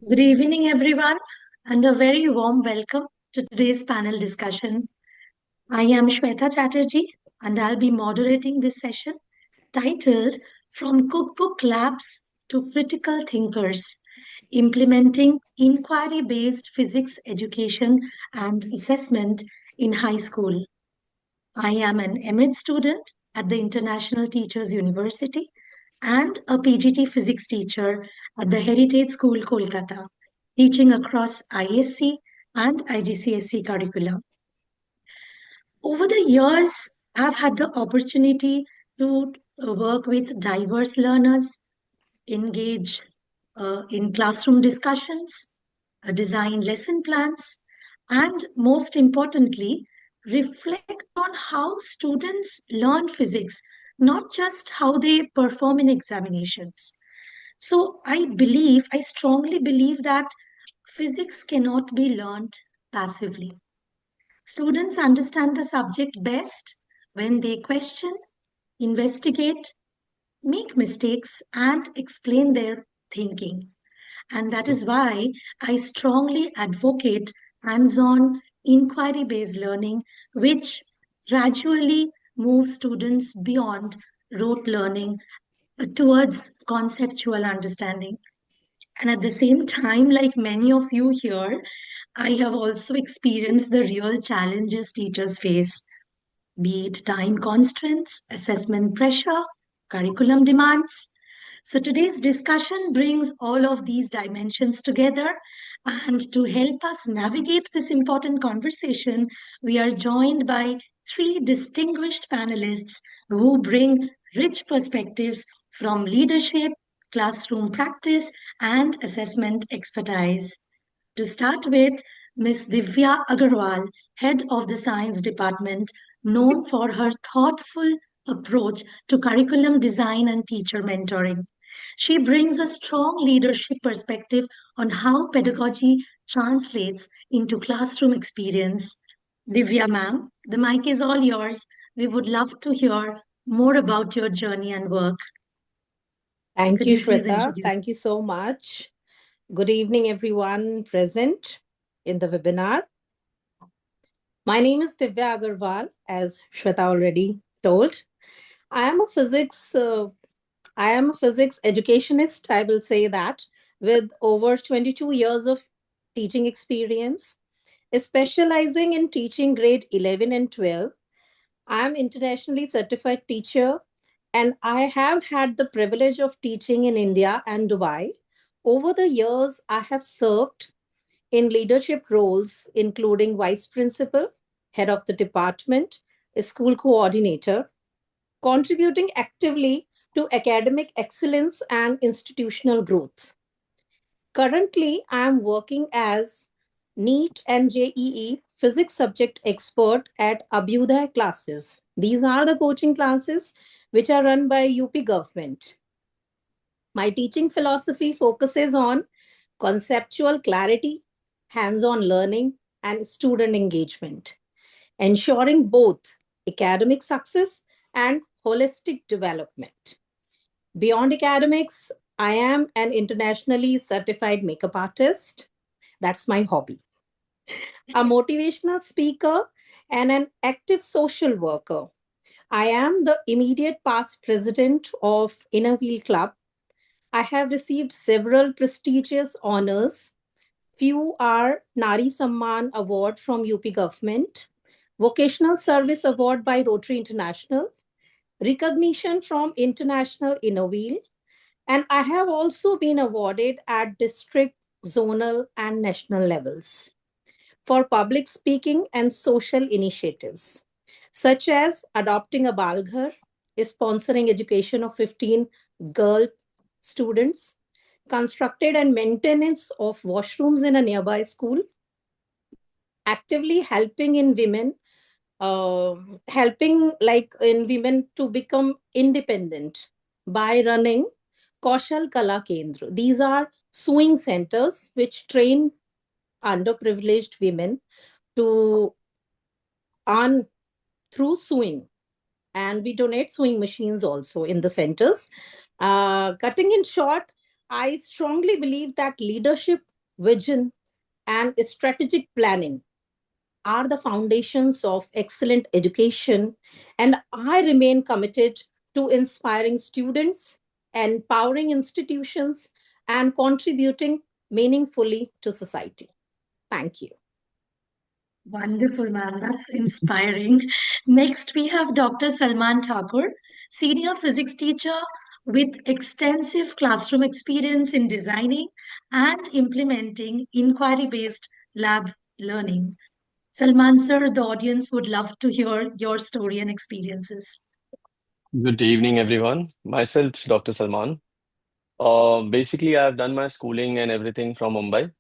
Good evening, everyone, and a very warm welcome to today's panel discussion. I am Sweta Chatterjee, and I'll be moderating this session titled From Cookbook Labs to Critical Thinkers Implementing Inquiry Based Physics Education and Assessment in High School. I am an M.Ed student at the International Teachers University and a PGT physics teacher at the Heritage School, Kolkata, teaching across ISC and IGCSE curricula. Over the years, I've had the opportunity to work with diverse learners, engage in classroom discussions, design lesson plans, and most importantly, reflect on how students learn physics, not just how they perform in examinations. So I strongly believe that physics cannot be learned passively. Students understand the subject best when they question, investigate, make mistakes, and explain their thinking. And that is why I strongly advocate hands on inquiry based learning, which gradually moves students beyond rote learning towards conceptual understanding. And at the same time, like many of you here, I have also experienced the real challenges teachers face, be it time constraints, assessment pressure, curriculum demands. So today's discussion brings all of these dimensions together. And to help us navigate this important conversation, we are joined by three distinguished panelists who bring rich perspectives from leadership, classroom practice, and assessment expertise. To start with, Ms. Divya Agarwal, head of the science department, known for her thoughtful approach to curriculum design and teacher mentoring. She brings a strong leadership perspective on how pedagogy translates into classroom experience. Divya ma'am, the mic is all yours. We would love to hear more about your journey and work. Thank Could you, you please Shweta. introduce Thank you us? so much. Good evening, everyone present in the webinar. My name is Divya Agarwal, as Shweta already told. I am a physics. I am a physics educationist. I will say that with over 22 years of teaching experience, specializing in teaching grade 11 and 12. I am internationally certified teacher, and I have had the privilege of teaching in India and Dubai. Over the years, I have served in leadership roles, including vice principal, head of the department, school coordinator, contributing actively to academic excellence and institutional growth. Currently, I am working as NEET and JEE physics subject expert at Abhyuday classes. These are the coaching classes which are run by UP government. My teaching philosophy focuses on conceptual clarity, hands-on learning, and student engagement, ensuring both academic success and holistic development. Beyond academics, I am an internationally certified makeup artist. That's my hobby. A motivational speaker, and an active social worker. I am the immediate past president of Inner Wheel Club. I have received several prestigious honors. Few are Nari Samman Award from UP government, Vocational Service Award by Rotary International, recognition from International Inner Wheel, and I have also been awarded at district, zonal, and national levels for public speaking and social initiatives, such as adopting a Balghar, sponsoring education of 15 girl students, constructed and maintenance of washrooms in a nearby school, actively helping in women, helping like in women to become independent by running Kaushal Kala Kendra. These are sewing centers which train underprivileged women to earn through sewing. and we donate sewing machines also in the centers. Cutting in short, I strongly believe that leadership, vision, and strategic planning are the foundations of excellent education, and I remain committed to inspiring students, empowering institutions, and contributing meaningfully to society. Thank you. Wonderful, ma'am. That's inspiring. Next, we have Dr. Salman Thakur, senior physics teacher with extensive classroom experience in designing and implementing inquiry based lab learning. Salman, sir, the audience would love to hear your story and experiences. Good evening, everyone. Myself, Dr. Salman. Basically, I've done my schooling and everything from Mumbai.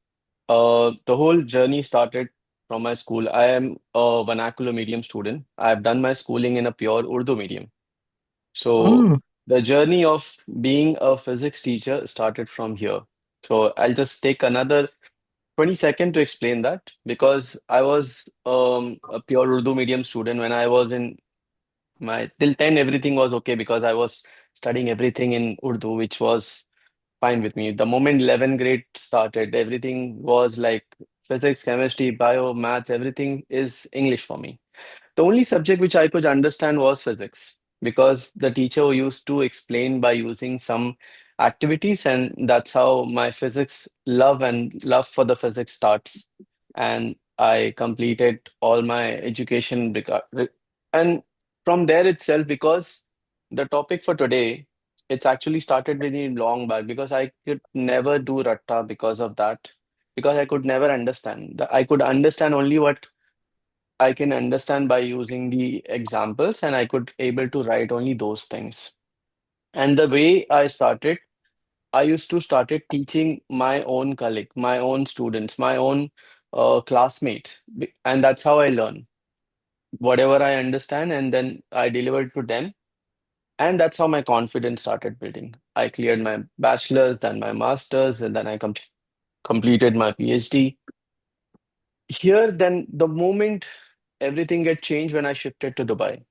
The whole journey started from my school. I am a vernacular medium student. I've done my schooling in a pure Urdu medium. So Mm, the journey of being a physics teacher started from here. So I'll just take another 20 seconds to explain that because I was a pure Urdu medium student when I was in my till 10 everything was okay because I was studying everything in Urdu, which was fine with me. The moment 11th grade started, everything was like physics, chemistry, bio, maths, everything is English for me. The only subject which I could understand was physics because the teacher used to explain by using some activities, and that's how my physics love and love for the physics starts. And I completed all my education and from there itself, because the topic for today, it's actually started really long back because I could never do ratta because of that, because I could never understand. I could understand only what I can understand by using the examples, and I could able to write only those things. And the way I started, I used to started teaching my own colleague, my own students, my own classmates, and that's how I learn whatever I understand, and then I deliver it to them, and that's how my confidence started building. I cleared my bachelor's, then my master's, and then I completed my PhD. Here, then the moment everything get changed when I shifted to Dubai.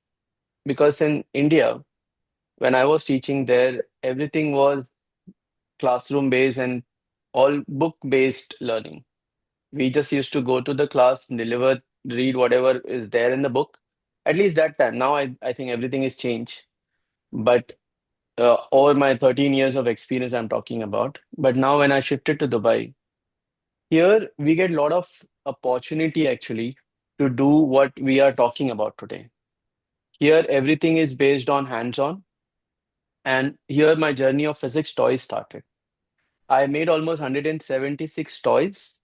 Because in India, when I was teaching there, everything was classroom based and all book based learning. We just used to go to the class, deliver, read whatever is there in the book. At least that time. Now I think everything is changed. But over my 13 years of experience, I'm talking about. But now when I shifted to Dubai, here we get a lot of opportunity actually to do what we are talking about today. Here everything is based on hands-on. And here my journey of physics toys started. I made almost 176 toys,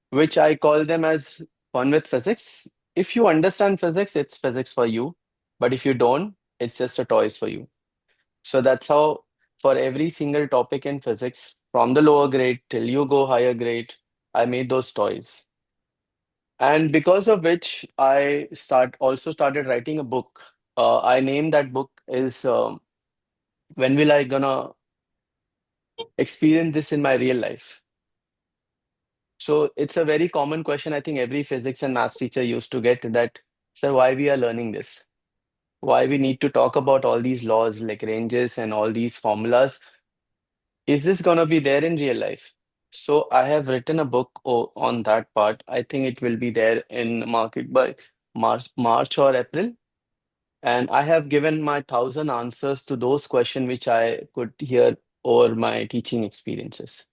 which I call them as fun with physics. If you understand physics, it's physics for you. But if you don't, it's just a toys for you. So that's how for every single topic in physics, from the lower grade till you go higher grade, I made those toys. And because of which I started writing a book. I named that book is When Will I Gonna Experience This in My Real Life? So it's a very common question. I think every physics and maths teacher used to get that, sir, why we are learning this? Why we need to talk about all these laws like ranges and all these formulas? Is this gonna be there in real life? So I have written a book on that part. I think it will be there in market by March or April. And I have given my 1,000 answers to those questions which I could hear over my teaching experiences.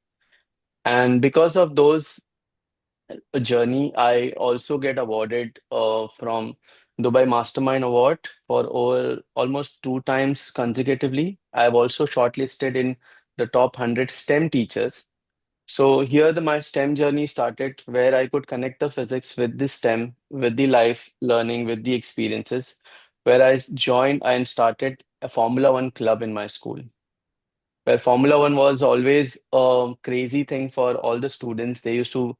And because of those journey, I also get awarded from Dubai Mastermind Award for over almost two times consecutively. I've also shortlisted in the top 100 STEM teachers. So here my STEM journey started where I could connect the physics with the STEM, with the life learning, with the experiences, where I joined and started a Formula One club in my school. Where Formula One was always a crazy thing for all the students. They used to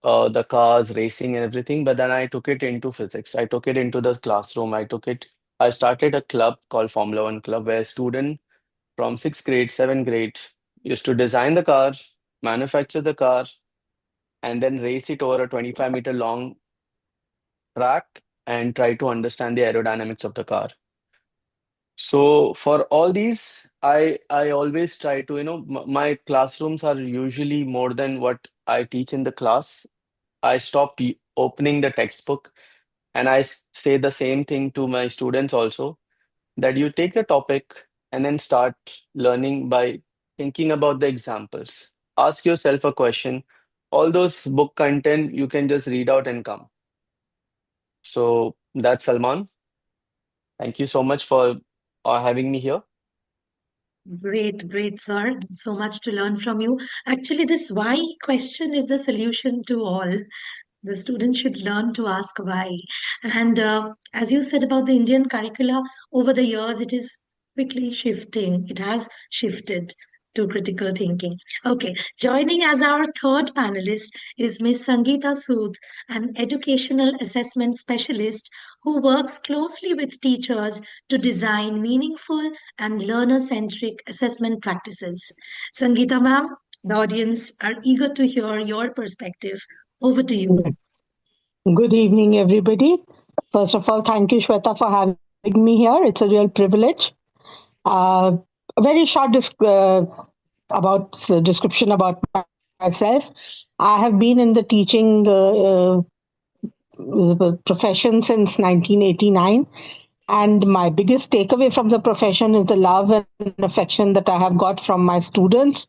the cars, racing, and everything. But then I took it into physics. I took it into the classroom. I started a club called Formula One Club where students from sixth grade, seventh grade used to design the car, manufacture the car, and then race it over a 25-meter long track and try to understand the aerodynamics of the car. So for all these, I always try to, my classrooms are usually more than what I teach in the class. I stop opening the textbook, and I say the same thing to my students also, that you take a topic and then start learning by thinking about the examples. Ask yourself a question. All those book content you can just read out and come. So that's Salman. Thank you so much for having me here. Great, great, sir. So much to learn from you. Actually, this why question is the solution to all. The students should learn to ask why. And as you said about the Indian curricula, over the years, it is quickly shifting. It has shifted to critical thinking. Okay, joining as our third panelist is Ms. Sangeeta Sood, an educational assessment specialist who works closely with teachers to design meaningful and learner-centric assessment practices. Sangeeta ma'am, the audience are eager to hear your perspective. Over to you. Good evening, everybody. First of all, thank you, Shweta, for having me here. It's a real privilege. Uh, a very short description about myself. I have been in the teaching profession since 1989. And my biggest takeaway from the profession is the love and affection that I have got from my students,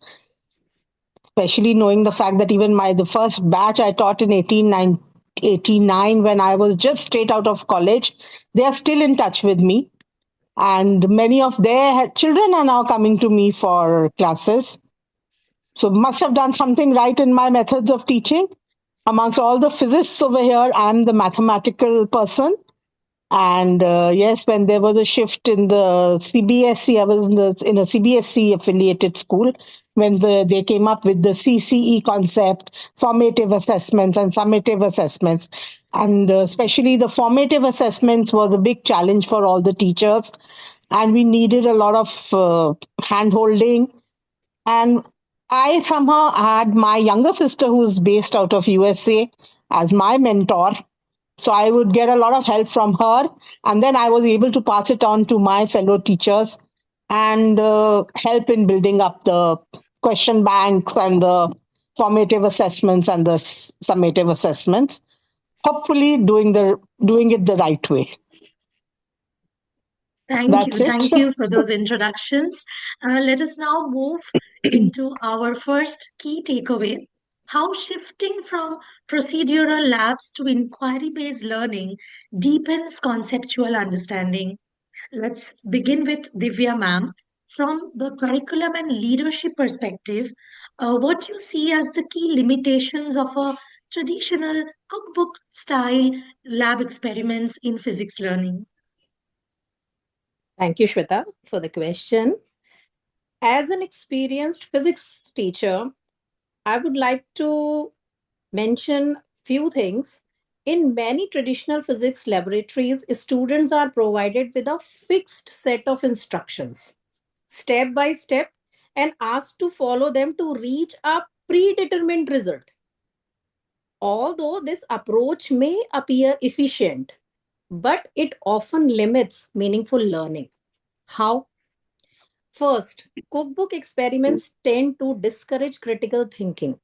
especially knowing the fact that even the first batch I taught in 1889, when I was just straight out of college, they are still in touch with me. And many of their children are now coming to me for classes. So must have done something right in my methods of teaching. Amongst all the physicists over here, I'm the mathematical person. And yes, when there was a shift in the CBSE, I was in a CBSE affiliated school when they came up with the CCE concept, formative assessments and summative assessments. And especially the formative assessments was a big challenge for all the teachers. And we needed a lot of hand holding. And I somehow had my younger sister, who's based out of USA, as my mentor. So I would get a lot of help from her, and then I was able to pass it on to my fellow teachers and help in building up the question banks and the formative assessments and the summative assessments. Hopefully, doing it the right way. Thank you. That's it. Thank you for those introductions. Let us now move into our first key takeaway, how shifting from procedural labs to inquiry-based learning deepens conceptual understanding. Let's begin with Divya ma'am. From the curriculum and leadership perspective, what do you see as the key limitations of a traditional cookbook style lab experiments in physics learning? Thank you, Shweta, for the question. As an experienced physics teacher, I would like to mention few things. In many traditional physics laboratories, students are provided with a fixed set of instructions, step by step, and asked to follow them to reach a predetermined result. Although this approach may appear efficient, but it often limits meaningful learning. How? First, cookbook experiments tend to discourage critical thinking.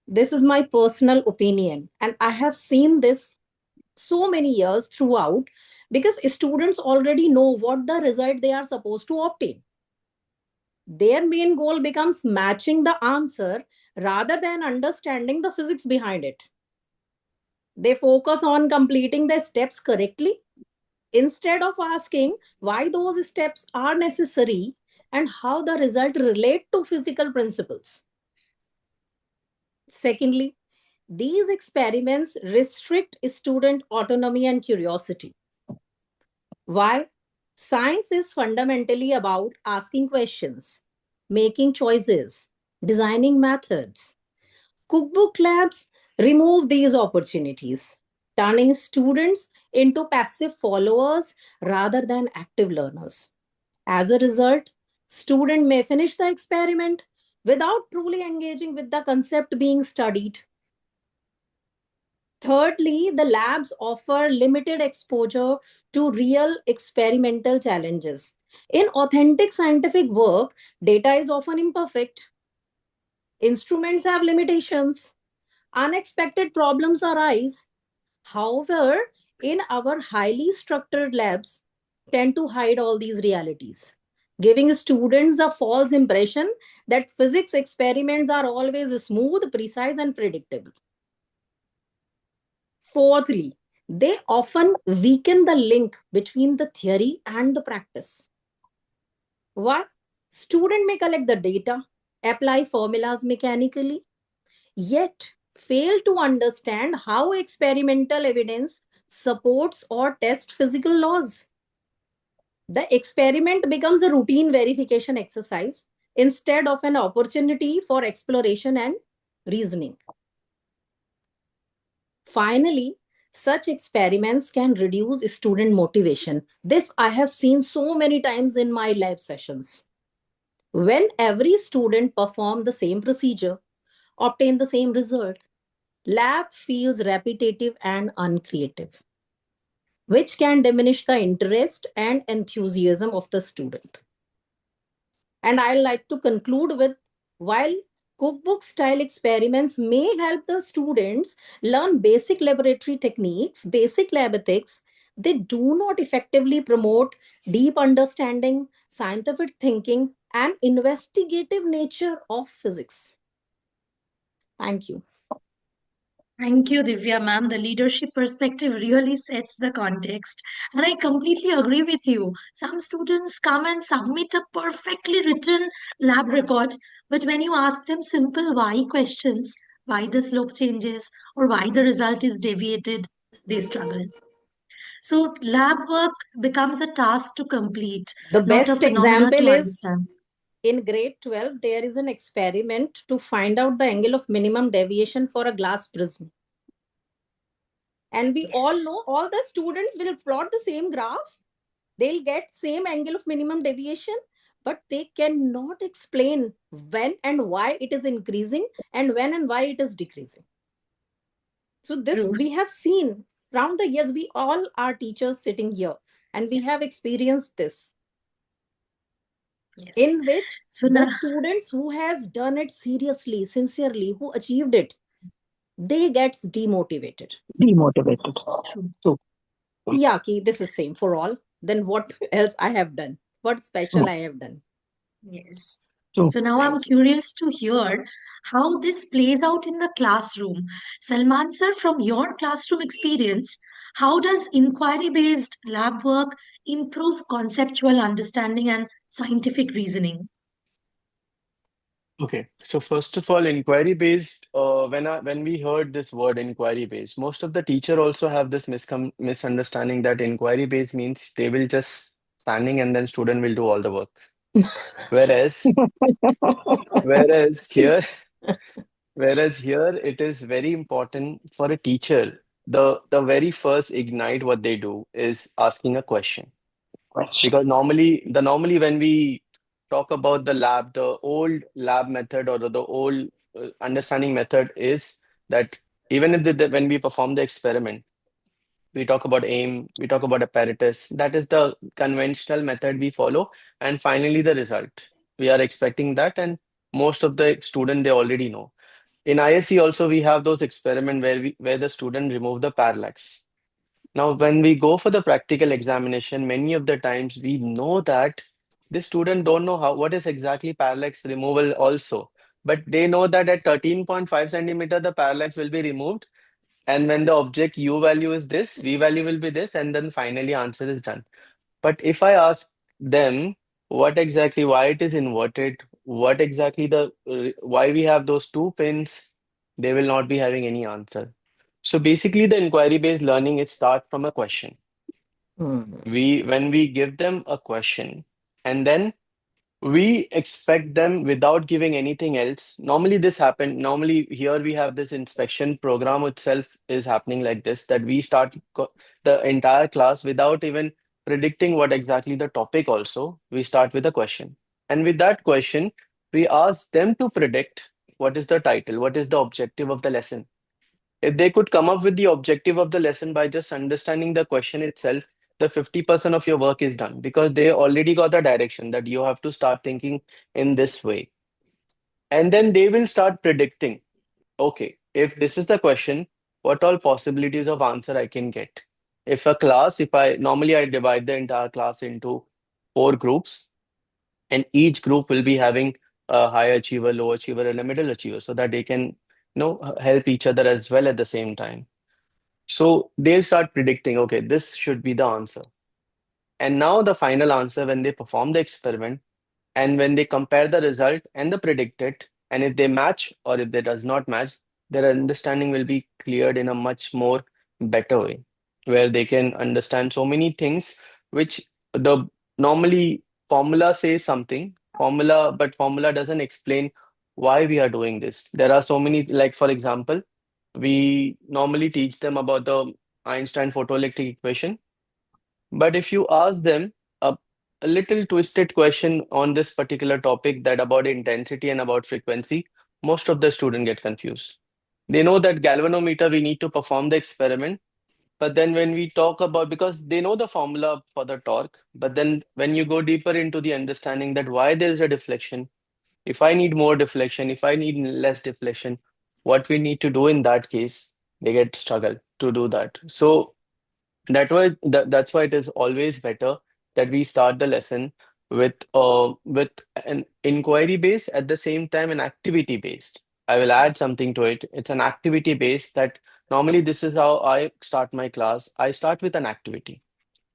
This is my personal opinion, and I have seen this so many years throughout because students already know what the result they are supposed to obtain. Their main goal becomes matching the answer rather than understanding the physics behind it. They focus on completing the steps correctly instead of asking why those steps are necessary and how the result relate to physical principles. Secondly, these experiments restrict student autonomy and curiosity. Why? Science is fundamentally about asking questions, making choices, designing methods. Cookbook labs remove these opportunities, turning students into passive followers rather than active learners. As a result, student may finish the experiment without truly engaging with the concept being studied. Thirdly, the labs offer limited exposure to real experimental challenges. In authentic scientific work, data is often imperfect, instruments have limitations, unexpected problems arise. However, in our highly structured labs, tend to hide all these realities, giving students a false impression that physics experiments are always smooth, precise, and predictable. Fourthly, they often weaken the link between the theory and the practice. Why? Student may collect the data, apply formulas mechanically, yet fail to understand how experimental evidence supports or tests physical laws. The experiment becomes a routine verification exercise instead of an opportunity for exploration and reasoning. Finally, such experiments can reduce student motivation. This I have seen so many times in my lab sessions. When every student perform the same procedure, obtain the same result, lab feels repetitive and uncreative, which can diminish the interest and enthusiasm of the student. And I like to conclude with, while cookbook style experiments may help the students learn basic laboratory techniques, basic lab ethics, they do not effectively promote deep understanding, scientific thinking, and investigative nature of physics. Thank you. Thank you, Divya ma'am. The leadership perspective really sets the context. And I completely agree with you. Some students come and submit a perfectly written lab report, but when you ask them simple why questions, why the slope changes, or why the result is deviated, they struggle. So, lab work becomes a task to complete, The not a best phenomena example to is understand. in grade 12, there is an experiment to find out the angle of minimum deviation for a glass prism. And we all Yes, know all the students will plot the same graph. They'll get same angle of minimum deviation, but they cannot explain when and why it is increasing and when and why it is decreasing. So this true. we have seen round the years. We all are teachers sitting here and we Yeah, have experienced this, yes. in which So the now, students who has done it seriously, sincerely, who achieved it, they gets demotivated. Demotivated. true. So, Yeah, ki, this is same for all. Then what else I have done? What special so, I have done? Yes. so. So now I'm Thank you. curious to hear how this plays out in the classroom. Salman sir, from your classroom experience, how does inquiry-based lab work improve conceptual understanding and scientific reasoning? Okay, so first of all, inquiry based. When we heard this word inquiry based, most of the teacher also have this misunderstanding that inquiry based means they will just standing and then student will do all the work. Whereas, whereas here, whereas here, it is very important for a teacher. The very first ignite what they do is asking a question. Question. Because normally when we talk about the lab, the old lab method or the old understanding method is that even if when we perform the experiment, we talk about aim, we talk about apparatus. That is the conventional method we follow, and finally the result. We are expecting that, and most of the student they already know. In ISC also we have those experiment where the student remove the parallax. Now, when we go for the practical examination, many of the times we know that the student don't know what is exactly parallax removal also. But they know that at 13.5 centimeter, the parallax will be removed. And when the object U value is this, V value will be this, and then finally answer is done. But if I ask them what exactly, why it is inverted, what exactly why we have those two pins, they will not be having any answer. So basically, the inquiry-based learning, it starts from a question. Hmm. When we give them a question, and then we expect them without giving anything else. Normally, this happen. Normally, here we have this inspection program itself is happening like this, that we start the entire class without even predicting what exactly the topic also. We start with a question. And with that question, we ask them to predict what is the title, what is the objective of the lesson. If they could come up with the objective of the lesson by just understanding the question itself, the 50% of your work is done because they already got the direction that you have to start thinking in this way. And then they will start predicting, okay, if this is the question, what all possibilities of answer I can get? If a class, if I normally I divide the entire class into four groups, and each group will be having a high achiever, low achiever, and a middle achiever, so that they can, help each other as well at the same time. So they'll start predicting, okay, this should be the answer. And now the final answer, when they perform the experiment, and when they compare the result and the predicted, and if they match or if they does not match, their understanding will be cleared in a much more better way, where they can understand so many things which the normally formula says something, but formula doesn't explain why we are doing this. There are so many, like for example, we normally teach them about the Einstein photoelectric equation, but if you ask them a little twisted question on this particular topic, that about intensity and about frequency, most of the students get confused. They know that galvanometer, we need to perform the experiment, but then when we talk about, because they know the formula for the torque, but then when you go deeper into the understanding that why there is a deflection, if I need more deflection, if I need less deflection, what we need to do in that case, they get struggle to do that. So that's why it is always better that we start the lesson with an inquiry based, at the same time an activity based. I will add something to it. It's an activity based, that normally this is how I start my class. I start with an activity,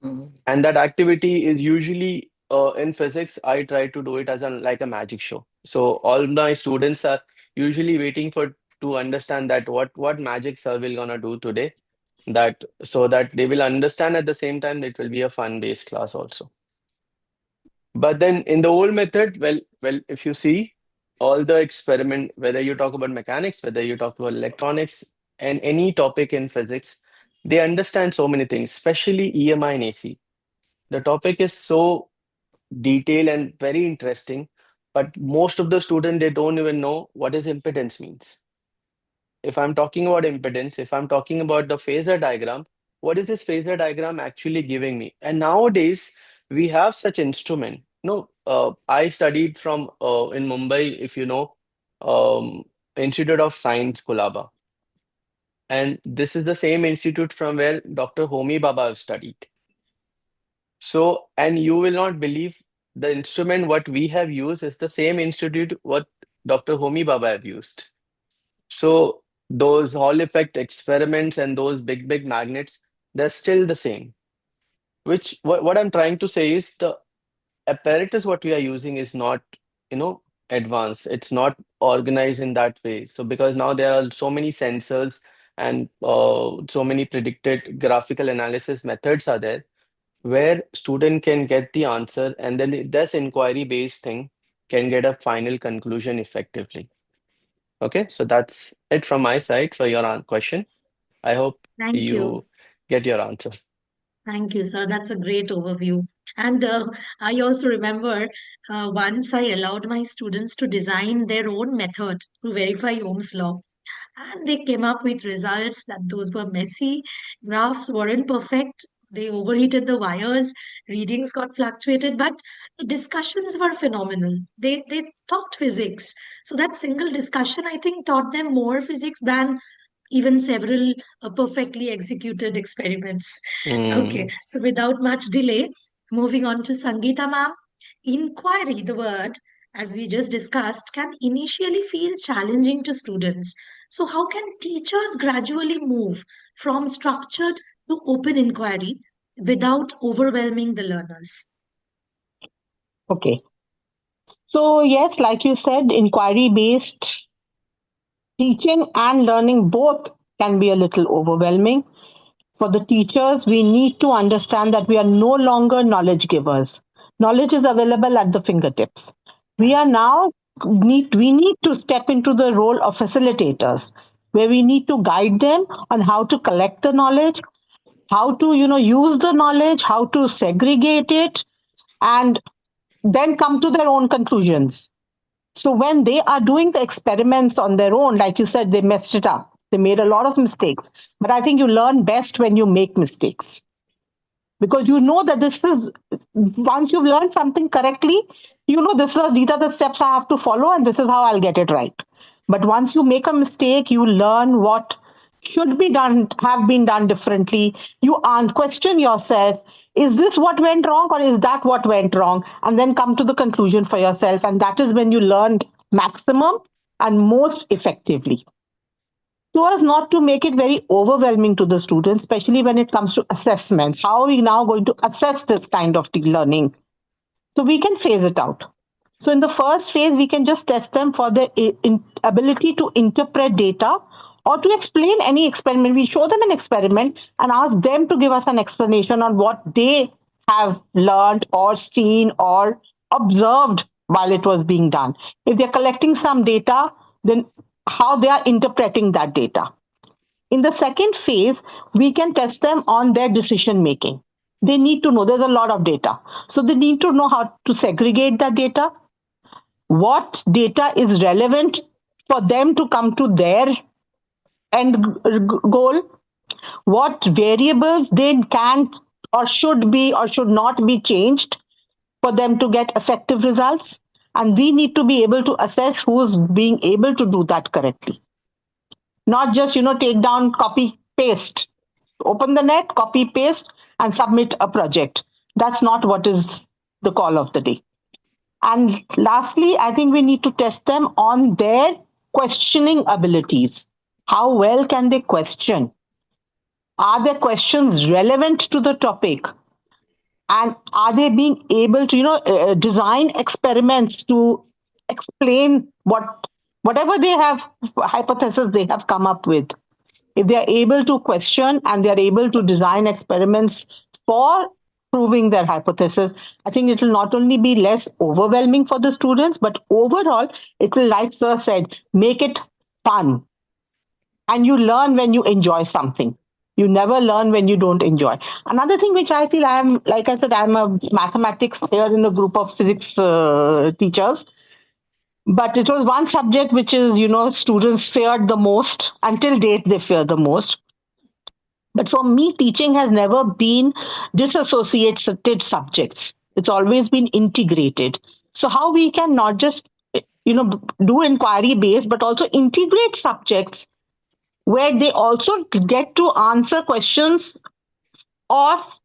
Mhm. and that activity is usually in physics. I try to do it as like a magic show. So all my students are usually waiting for to understand that what magic sir will gonna do today, that so that they will understand, at the same time it will be a fun based class also. But then in the old method, well, if you see all the experiment, whether you talk about mechanics, whether you talk about electronics, and any topic in physics, they understand so many things, especially EMI and AC. The topic is so detailed and very interesting, but most of the student, they don't even know what is impedance means. If I'm talking about impedance, if I'm talking about the phasor diagram, what is this phasor diagram actually giving me? And nowadays, we have such instrument. No, I studied from in Mumbai, if you know, Institute of Science, Kulaba. And this is the same institute from where Dr. Homi Baba have studied. So, and you will not believe, the instrument what we have used is the same institute what Dr. Homi Baba have used. So those Hall effect experiments and those big magnets, they're still the same. Which what I'm trying to say is, the apparatus what we are using is not, advanced. It's not organized in that way. So because now there are so many sensors and so many predicted graphical analysis methods are there, where student can get the answer, and then this inquiry based thing can get a final conclusion effectively. Okay, so that's it from my side for your question. I hope Thank you. you get your answer. Thank you, sir. That's a great overview. And I also remember once I allowed my students to design their own method to verify Ohm's law. And they came up with results that those were messy, graphs weren't perfect, they overheated the wires, readings got fluctuated, but the discussions were phenomenal. They talked physics. So that single discussion, I think, taught them more physics than even several perfectly executed experiments. Okay, Mm, so without much delay, moving on to Sangeeta ma'am. Inquiry, the word, as we just discussed, can initially feel challenging to students. So, how can teachers gradually move from structured to open inquiry without overwhelming the learners? Okay. So, yes, like you said, inquiry based teaching and learning both can be a little overwhelming. For the teachers, we need to understand that we are no longer knowledge givers. Knowledge is available at the fingertips. We are now we need to step into the role of facilitators, where we need to guide them on how to collect the knowledge, how to use the knowledge, how to segregate it, and then come to their own conclusions. So when they are doing the experiments on their own, like you said, they messed it up. They made a lot of mistakes. But I think you learn best when you make mistakes. because you know that this is, once you've learned something correctly, you know these are the steps I have to follow and this is how I'll get it right. But once you make a mistake, you learn what should be done, have been done differently. You question yourself, is this what went wrong or is that what went wrong? And then come to the conclusion for yourself. And that is when you learn maximum and most effectively. So as not to make it very overwhelming to the students, especially when it comes to assessments. How are we now going to assess this kind of learning? So we can phase it out. So in the first phase, we can just test them for their ability to interpret data or to explain any experiment. We show them an experiment and ask them to give us an explanation on what they have learned or seen or observed while it was being done. If they're collecting some data, then how they are interpreting that data. In the second phase, we can test them on their decision making. They need to know there's a lot of data. So they need to know how to segregate that data, what data is relevant for them to come to their goal, what variables they can or should be or should not be changed for them to get effective results. And we need to be able to assess who's being able to do that correctly. Not just, take down, copy, paste. Open the net, copy, paste, and submit a project. That's not what is the call of the day. And lastly, I think we need to test them on their questioning abilities. How well can they question? Are their questions relevant to the topic? And are they being able to, design experiments to explain whatever they have, hypothesis they have come up with? If they are able to question and they are able to design experiments for proving their hypothesis, I think it will not only be less overwhelming for the students, but overall, it will, like Sir said, make it fun. And you learn when you enjoy something. You never learn when you don't enjoy. Another thing which I feel, like I said, I'm a mathematics here in a group of physics teachers. But it was one subject which is, students feared the most. Until date, they fear the most. But for me, teaching has never been disassociated subjects. It's always been integrated. So how we can not just, do inquiry based, but also integrate subjects where they also get to answer questions of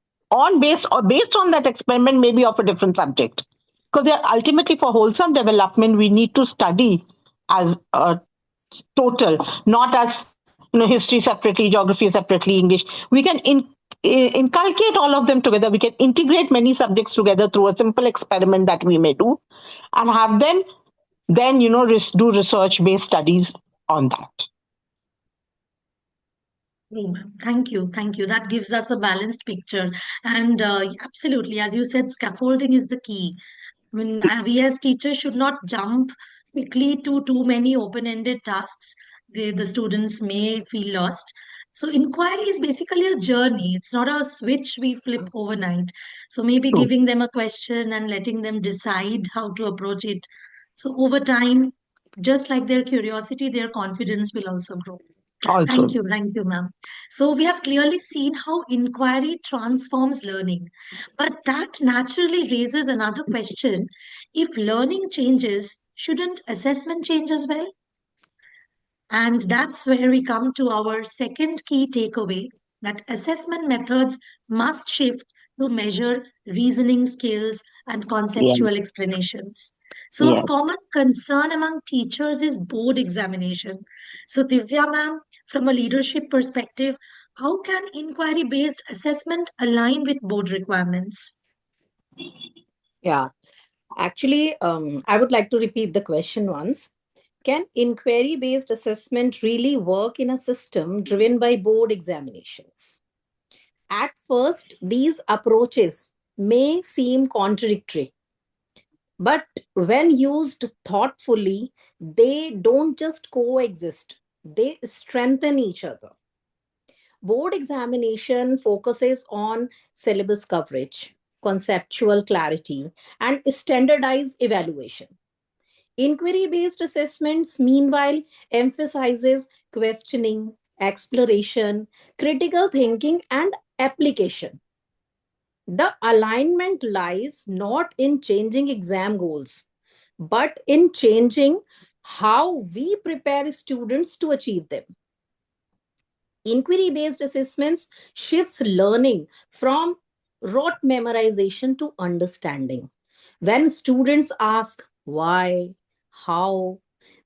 based on that experiment, maybe of a different subject. Because they're ultimately for wholesome development, we need to study as a total, not as history separately, geography separately, English. We can inculcate all of them together. We can integrate many subjects together through a simple experiment that we may do, and have them then do research-based studies on that. Oh, ma'am. Thank you. Thank you. That gives us a balanced picture. And absolutely, as you said, scaffolding is the key. I mean, we as teachers should not jump quickly to too many open-ended tasks. The students may feel lost. So inquiry is basically a journey. It's not a switch we flip overnight. So maybe True. giving them a question and letting them decide how to approach it. So over time, just like their curiosity, their confidence will also grow. Also, Thank you, ma'am. So we have clearly seen how inquiry transforms learning. But that naturally raises another question. If learning changes, shouldn't assessment change as well? And that's where we come to our second key takeaway, that assessment methods must shift to measure reasoning skills and yes, conceptual explanations. So, a yes. common concern among teachers is board examination. So, Divya ma'am, from a leadership perspective, how can inquiry based assessment align with board requirements? Yeah, actually, I would like to repeat the question once. Can inquiry based assessment really work in a system driven by board examinations? At first, these approaches may seem contradictory, but when used thoughtfully, they don't just coexist, they strengthen each other. Board examination focuses on syllabus coverage, conceptual clarity, and standardized evaluation. Inquiry based assessments, meanwhile, emphasizes questioning, exploration, critical thinking, and application. The alignment lies not in changing exam goals, but in changing how we prepare students to achieve them. Inquiry based assessments shifts learning from rote memorization to understanding. When students ask why, how,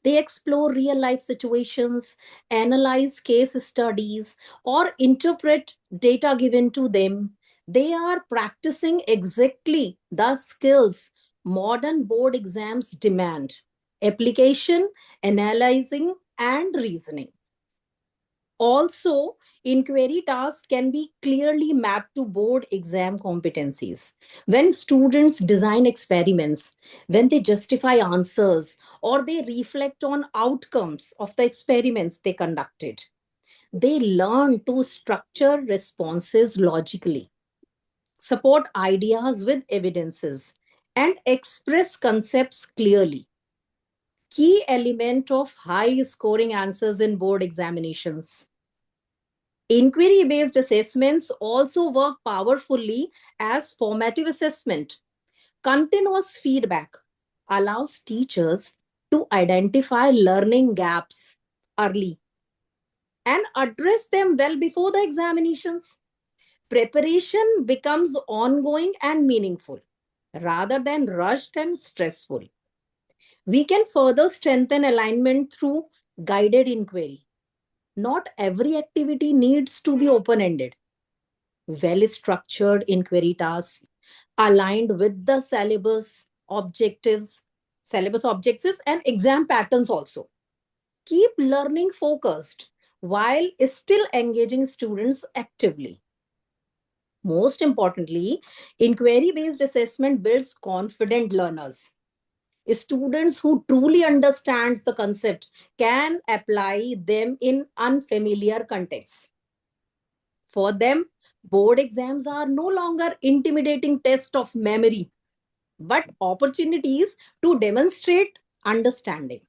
they explore real life situations, analyze case studies, or interpret data given to them, they are practicing exactly the skills modern board exams demand: application, analyzing, and reasoning. Also, inquiry tasks can be clearly mapped to board exam competencies. When students design experiments, when they justify answers, or they reflect on outcomes of the experiments they conducted, they learn to structure responses logically, support ideas with evidences, and express concepts clearly. Key element of high scoring answers in board examinations. Inquiry based assessments also work powerfully as formative assessment. Continuous feedback allows teachers to identify learning gaps early and address them well before the examinations. Preparation becomes ongoing and meaningful rather than rushed and stressful. We can further strengthen alignment through guided inquiry. Not every activity needs to be open ended. Well structured inquiry tasks aligned with the syllabus objectives and exam patterns also. Keep learning focused while still engaging students actively. Most importantly, inquiry based assessment builds confident learners. Students who truly understands the concept can apply them in unfamiliar contexts. For them, board exams are no longer intimidating tests of memory, but opportunities to demonstrate understanding.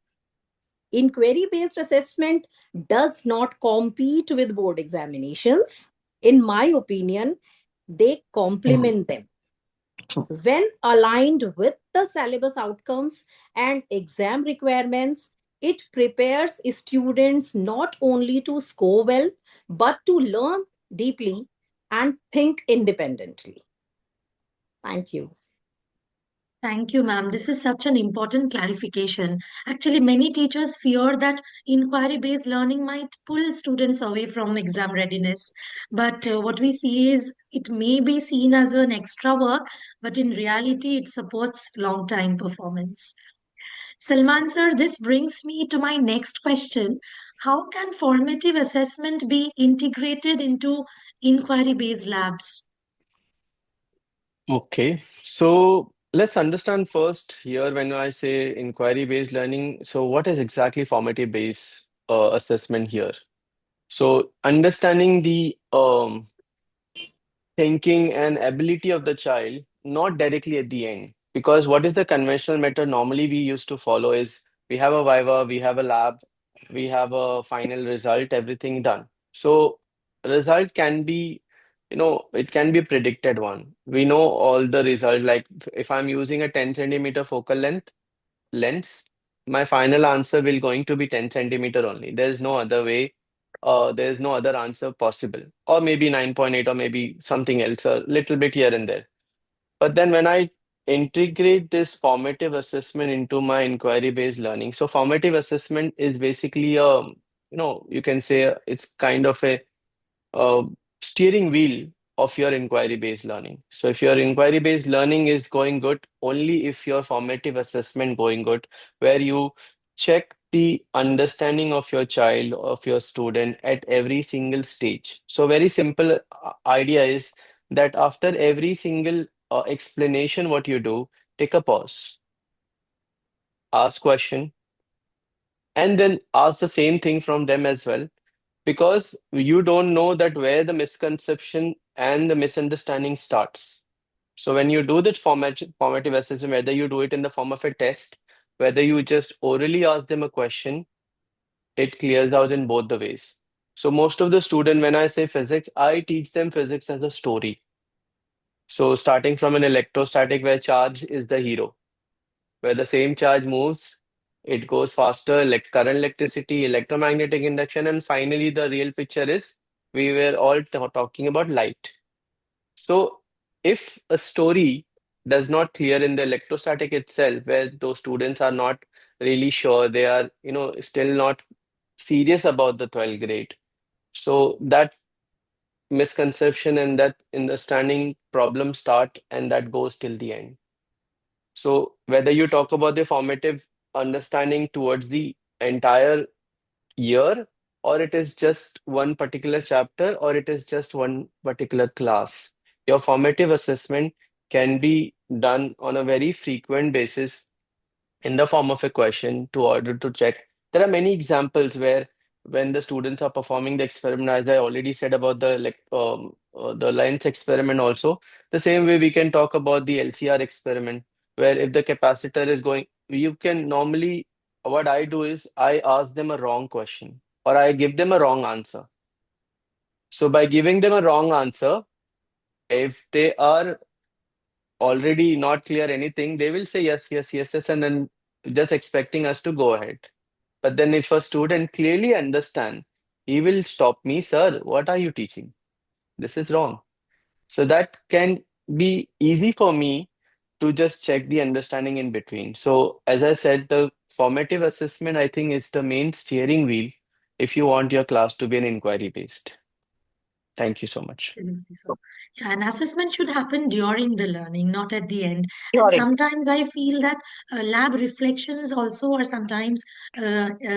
Inquiry based assessment does not compete with board examinations. In my opinion, they complement them. When aligned with the syllabus outcomes and exam requirements, it prepares students not only to score well, but to learn deeply and think independently. Thank you. Thank you, ma'am. This is such an important clarification. Actually, many teachers fear that inquiry based learning might pull students away from exam readiness. But what we see is it may be seen as an extra work, but in reality, it supports long time performance. Salman sir, this brings me to my next question. How can formative assessment be integrated into inquiry based labs? Okay, so let's understand first here when I say inquiry-based learning. So, what is exactly formative-based assessment here? So, understanding the thinking and ability of the child, not directly at the end. Because what is the conventional method normally we used to follow is we have a viva, we have a lab, we have a final result, everything done. So result can be, it can be predicted one. We know all the result, like if I'm using a 10 centimeter focal lens, my final answer will going to be 10 centimeter only. There is no other way. There is no other answer possible. Or maybe 9.8 or maybe something else, a little bit here and there. But then when I integrate this formative assessment into my inquiry-based learning, so formative assessment is basically you can say it's kind of a uh, steering wheel of your inquiry based learning. So if your inquiry based learning is going good, only if your formative assessment going good, where you check the understanding of your child, of your student at every single stage. So very simple idea is that after every single explanation, what you do, take a pause, ask question, and then ask the same thing from them as well because you don't know that where the misconception and the misunderstanding starts. So when you do that formative assessment, whether you do it in the form of a test, whether you just orally ask them a question, it clears out in both the ways. So most of the student, when I say physics, I teach them physics as a story. So starting from an electrostatic where charge is the hero, where the same charge moves, it goes faster, like current electricity, electromagnetic induction, and finally the real picture is we were all talking about light. So if a story does not clear in the electrostatic itself, where those students are not really sure, they are, still not serious about the 12th grade. So that misconception and that understanding problem start and that goes till the end. So whether you talk about the formative understanding towards the entire year, or it is just one particular chapter, or it is just one particular class, your formative assessment can be done on a very frequent basis in the form of a question to order to check. There are many examples where when the students are performing the experiment, as I already said about the lens experiment also, the same way we can talk about the LCR experiment, where if the capacitor is going, you can normally, what I do is I ask them a wrong question or I give them a wrong answer. So by giving them a wrong answer, if they are already not clear anything, they will say yes, yes, yes, yes, and then just expecting us to go ahead. But then if a student clearly understand, he will stop me, sir, what are you teaching? This is wrong. So that can be easy for me to just check the understanding in between. So as I said, the formative assessment, I think, is the main steering wheel if you want your class to be an inquiry based. Thank you so much. Absolutely so. Yeah, an assessment should happen during the learning, not at the end. And During. sometimes I feel that lab reflections also are sometimes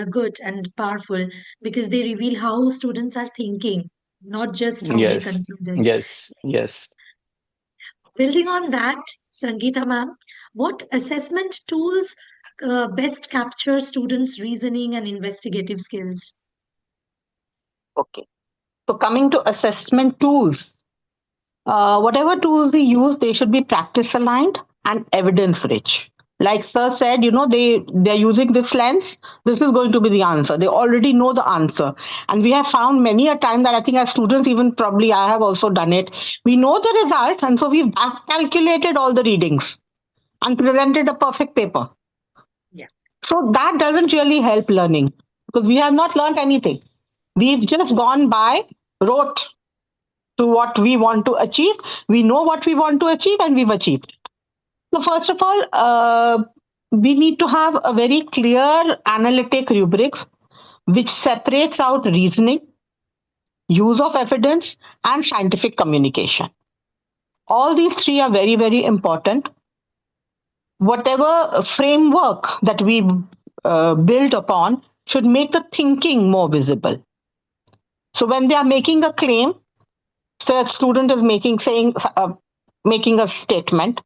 good and powerful because they reveal how students are thinking, not just how they Yes, concluded. yes, yes. Building on that, Sangeeta ma'am, what assessment tools best capture students' reasoning and investigative skills? Okay. So coming to assessment tools, whatever tools we use, they should be practice aligned and evidence rich. Like Sir said, they're using this lens. This is going to be the answer. They already know the answer, and we have found many a time that I think as students, even probably I have also done it. We know the result, and so we've back calculated all the readings and presented a perfect paper. Yeah. So that doesn't really help learning because we have not learned anything. We've just gone by rote to what we want to achieve. We know what we want to achieve and we've achieved. So, first of all, we need to have a very clear analytic rubrics which separates out reasoning, use of evidence, and scientific communication. All these three are very, very important. Whatever framework that we build upon should make the thinking more visible. So, when they are making a claim, say a student is making a statement,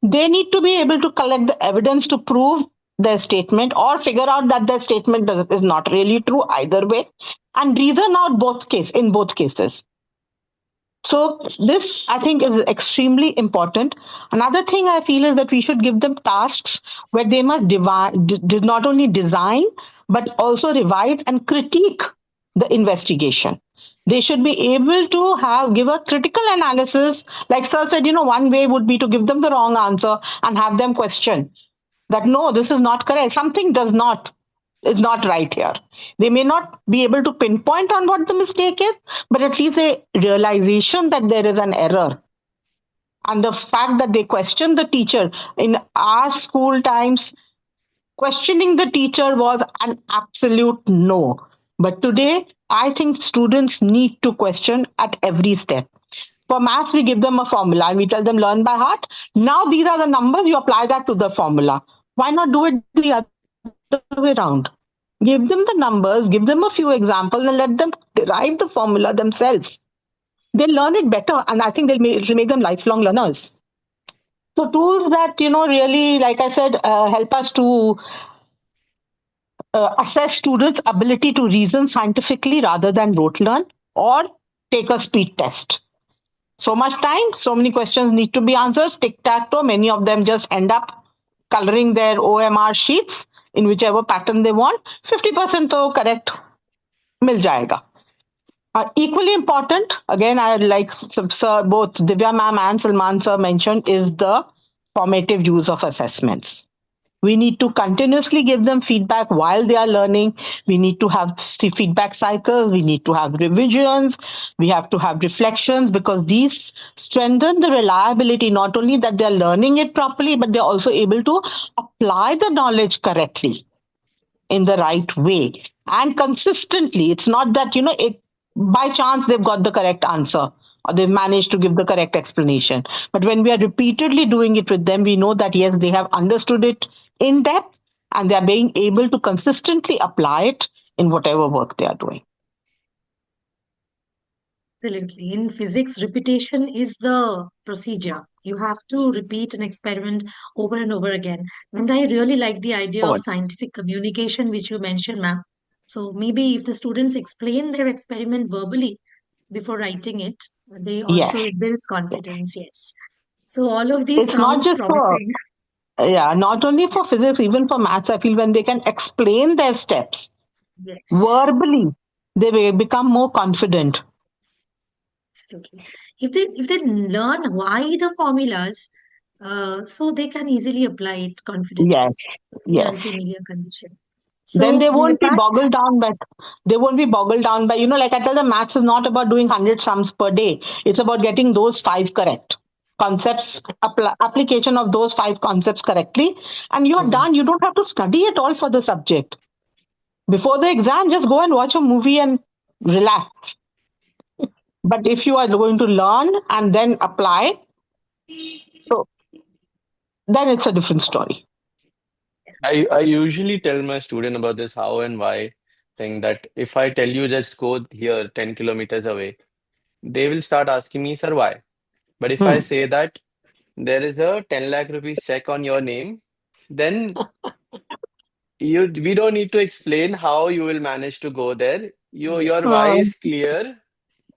they need to be able to collect the evidence to prove their statement or figure out that their statement is not really true either way and reason out in both cases. So this, I think, is extremely important. Another thing I feel is that we should give them tasks where they must not only design but also revise and critique the investigation. They should be able to give a critical analysis. Like Sir said, one way would be to give them the wrong answer and have them question that no, this is not correct. Something does not is not right here. They may not be able to pinpoint on what the mistake is, but at least a realization that there is an error. And the fact that they question the teacher in our school times, questioning the teacher was an absolute no. But today, I think students need to question at every step. For maths, we give them a formula and we tell them learn by heart. Now these are the numbers, you apply that to the formula. Why not do it the other way around? Give them the numbers, give them a few examples, and let them derive the formula themselves. They'll learn it better, and I think it'll make them lifelong learners. So tools that really, like I said, help us to assess students' ability to reason scientifically rather than rote learn or take a speed test. So much time, so many questions need to be answered. Tic tac toe, many of them just end up coloring their OMR sheets in whichever pattern they want. 50% तो correct मिल जाएगा. Equally important, again, I like sir, both Divya ma'am and Salman sir mentioned, is the formative use of assessments. We need to continuously give them feedback while they are learning. We need to have feedback cycles. We need to have revisions. We have to have reflections, because these strengthen the reliability, not only that they're learning it properly, but they're also able to apply the knowledge correctly in the right way and consistently. It's not that, it by chance they've got the correct answer or they've managed to give the correct explanation. But when we are repeatedly doing it with them, we know that yes, they have understood it in depth and they are being able to consistently apply it in whatever work they are doing. Absolutely. In physics, repetition is the procedure. You have to repeat an experiment over and over again. And I really like the idea of Oh, scientific communication, which you mentioned, ma'am. So maybe if the students explain their experiment verbally before writing it, they also, yes. it builds confidence. Yes. So all of these It's not sounds just for, promising. yeah, not only for physics, even for maths, I feel when they can explain their steps Yes, verbally, they will become more confident. absolutely. If they learn why the formulas, so they can easily apply it Yes, confidently in yes. unfamiliar condition. Then So, they won't be but boggled down by, like I tell them, maths is not about doing 100 sums per day. It's about getting those five correct concepts, application of those five concepts correctly, and you're Hmm. done. You don't have to study at all for the subject. Before the exam, just go and watch a movie and relax. But if you are going to learn and then apply, so then it's a different story. I usually tell my student about this how and why thing, that if I tell you just go here 10 kilometers away, they will start asking me, sir, why? But if I Hmm. say that there is a 10 lakh rupees check on your name, then we don't need to explain how you will manage to go there. Your Yes. why Uh, is clear,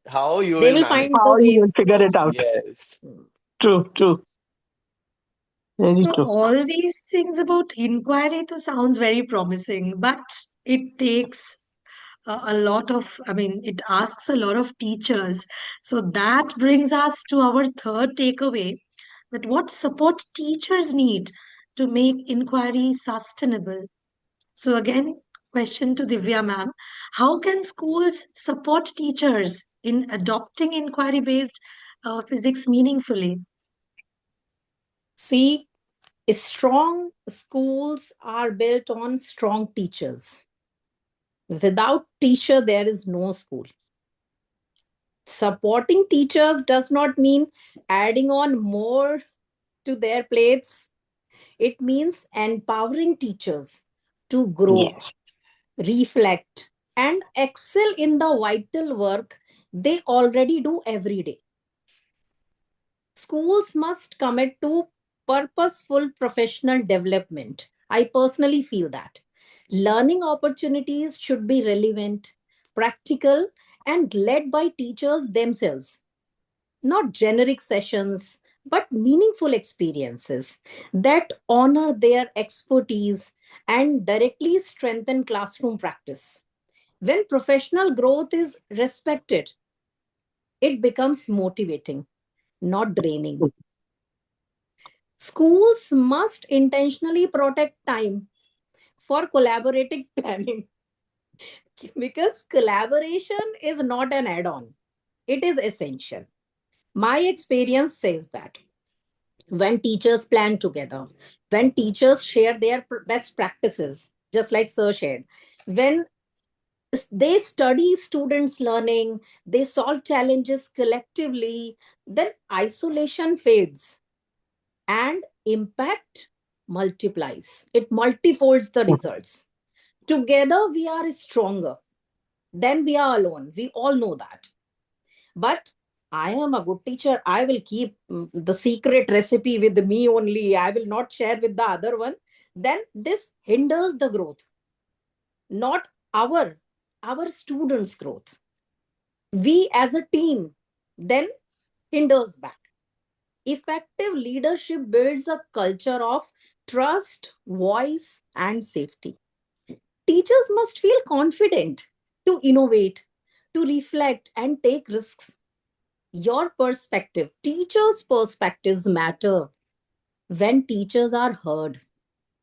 how you They will will manage. find the how you will ways to figure it out. explain. Yes. Hmm. True, true. Very so true. all these things about inquiry to sounds very promising, but it takes a lot of, I mean, it asks a lot of teachers. So that brings us to our third takeaway, that what support teachers need to make inquiry sustainable. So again, question to Divya ma'am, how can schools support teachers in adopting inquiry-based physics meaningfully? See, strong schools are built on strong teachers. Without teacher, there is no school. Supporting teachers does not mean adding on more to their plates. It means empowering teachers to grow, Yes. reflect, and excel in the vital work they already do every day. Schools must commit to purposeful professional development. I personally feel that. Learning opportunities should be relevant, practical, and led by teachers themselves. Not generic sessions, but meaningful experiences that honor their expertise and directly strengthen classroom practice. When professional growth is respected, it becomes motivating, not draining. Schools must intentionally protect time for collaborative planning because collaboration is not an add on, it is essential. My experience says that when teachers plan together, when teachers share their best practices, just like Sir shared, when they study students' learning, they solve challenges collectively, then isolation fades and impact multiplies. It multifolds the results. Together, we are stronger than we are alone. We all know that. But I am a good teacher. I will keep the secret recipe with me only. I will not share with the other one. Then this hinders the growth, not our students' growth. We as a team then hinders back. Effective leadership builds a culture of trust, voice, and safety. Teachers must feel confident to innovate, to reflect and take risks. Your perspective, teachers' perspectives matter when teachers are heard,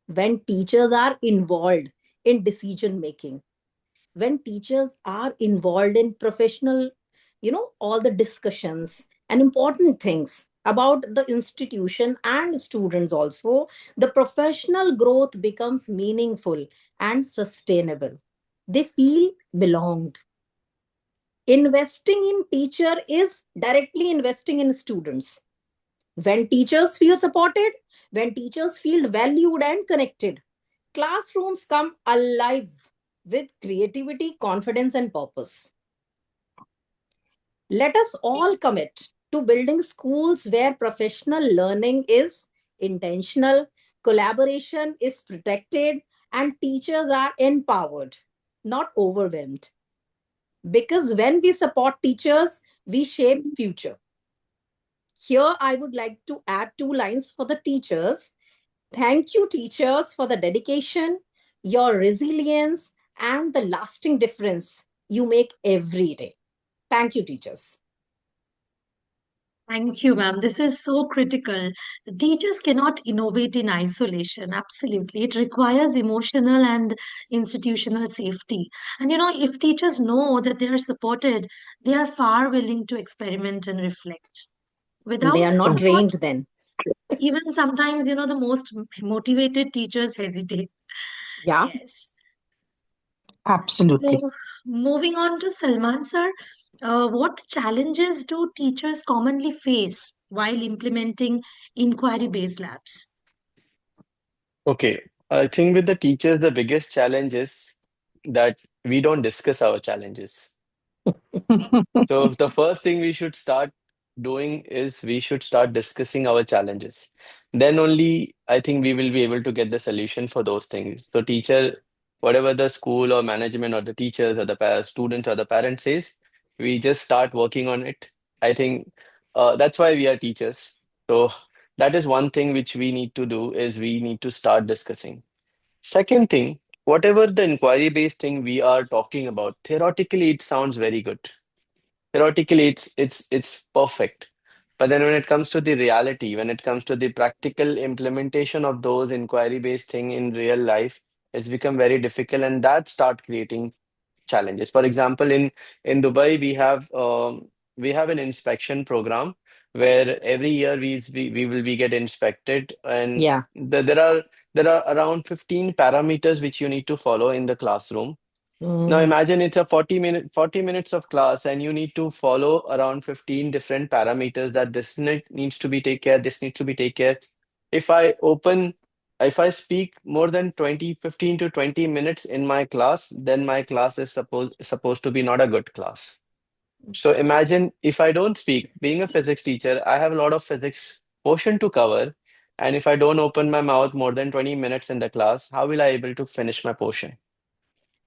when teachers are involved in decision making, when teachers are involved in professional, all the discussions and important things about the institution and students also, the professional growth becomes meaningful and sustainable. They feel belonged. Investing in teacher is directly investing in students. When teachers feel supported, when teachers feel valued and connected, classrooms come alive with creativity, confidence, and purpose. Let us all commit to building schools where professional learning is intentional, collaboration is protected, and teachers are empowered, not overwhelmed. Because when we support teachers, we shape future. Here, I would like to add two lines for the teachers. Thank you, teachers, for the dedication, your resilience, and the lasting difference you make every day. Thank you, teachers. Thank you, ma'am. This is so critical. Teachers cannot innovate in isolation. Absolutely. It requires emotional and institutional safety. And if teachers know that they are supported, they are far willing to experiment and reflect. And they Without are that not support, trained then. even sometimes, the most motivated teachers hesitate. Yeah. Yes. Absolutely. So, moving on to Salman sir, what challenges do teachers commonly face while implementing inquiry-based labs? Okay, I think with the teachers, the biggest challenge is that we don't discuss our challenges. So the first thing we should start doing is we should start discussing our challenges. Then only I think we will be able to get the solution for those things. So teacher, whatever the school or management or the teachers or the students or the parents says, we just start working on it. I think that's why we are teachers. So that is one thing which we need to do is we need to start discussing. Second thing, whatever the inquiry-based thing we are talking about, theoretically it sounds very good. Theoretically, it's perfect. But then when it comes to the reality, when it comes to the practical implementation of those inquiry-based thing in real life, it's become very difficult, and that start creating challenges. For example, in Dubai, we have an inspection program where every year we will be get inspected, and Yeah. there are around 15 parameters which you need to follow in the classroom. Now Mm. imagine it's a 40 minutes of class and you need to follow around 15 different parameters that this needs to be take care, this needs to be take care. If I open, if I speak more than 15 to 20 minutes in my class, then my class is supposed to be not a good class. So imagine if I don't speak, being a physics teacher, I have a lot of physics portion to cover. And if I don't open my mouth more than 20 minutes in the class, how will I able to finish my portion?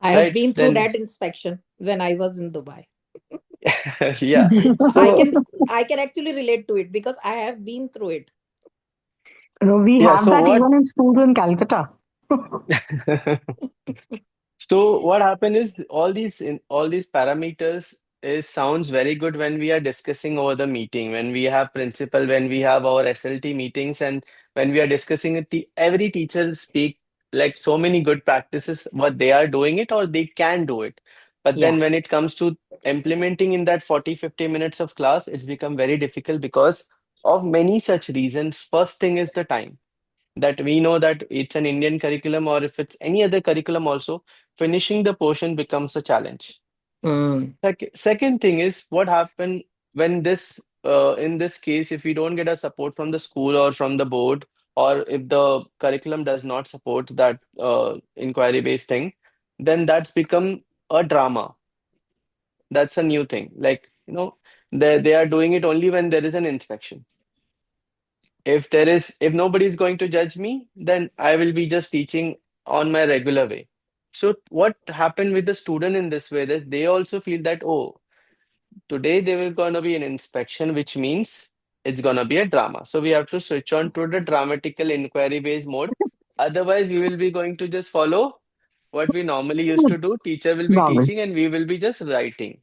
I have Right? been through Then that inspection when I was in Dubai. yeah. So I So can I can actually relate to it because I have been through it. We yeah, have so that what even in schools in Calcutta. so what happened is all these parameters is sounds very good when we are discussing over the meeting, when we have principal, when we have our SLT meetings, and when we are discussing it, every teacher speak like so many good practices, what they are doing it or they can do it. But Yeah. then when it comes to implementing in that 40-50 minutes of class, it's become very difficult because of many such reasons. First thing is the time that we know that it's an Indian curriculum or if it's any other curriculum also, finishing the portion becomes a challenge. Mm. Second thing is what happened when this in this case, if we don't get a support from the school or from the board, or if the curriculum does not support that inquiry-based thing, then that's become a drama. That's a new thing. Like, they are doing it only when there is an inspection. If nobody is going to judge me, then I will be just teaching on my regular way. So what happened with the student in this way that they also feel that, oh, today there will gonna be an inspection, which means it's gonna be a drama. So we have to switch on to the dramatical inquiry based mode. Otherwise, we will be going to just follow what we normally used to do. Teacher will be Normal. teaching and we will be just writing.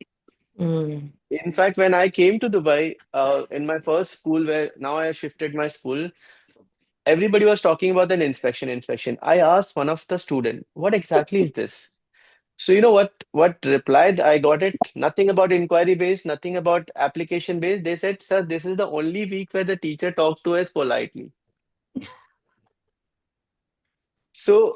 Mm. In fact, when I came to Dubai, in my first school, where now I shifted my school, everybody was talking about an inspection. I asked one of the student, what exactly is this? So you know what replied? I got it. Nothing about inquiry based, nothing about application based. They said, sir, this is the only week where the teacher talked to us politely. So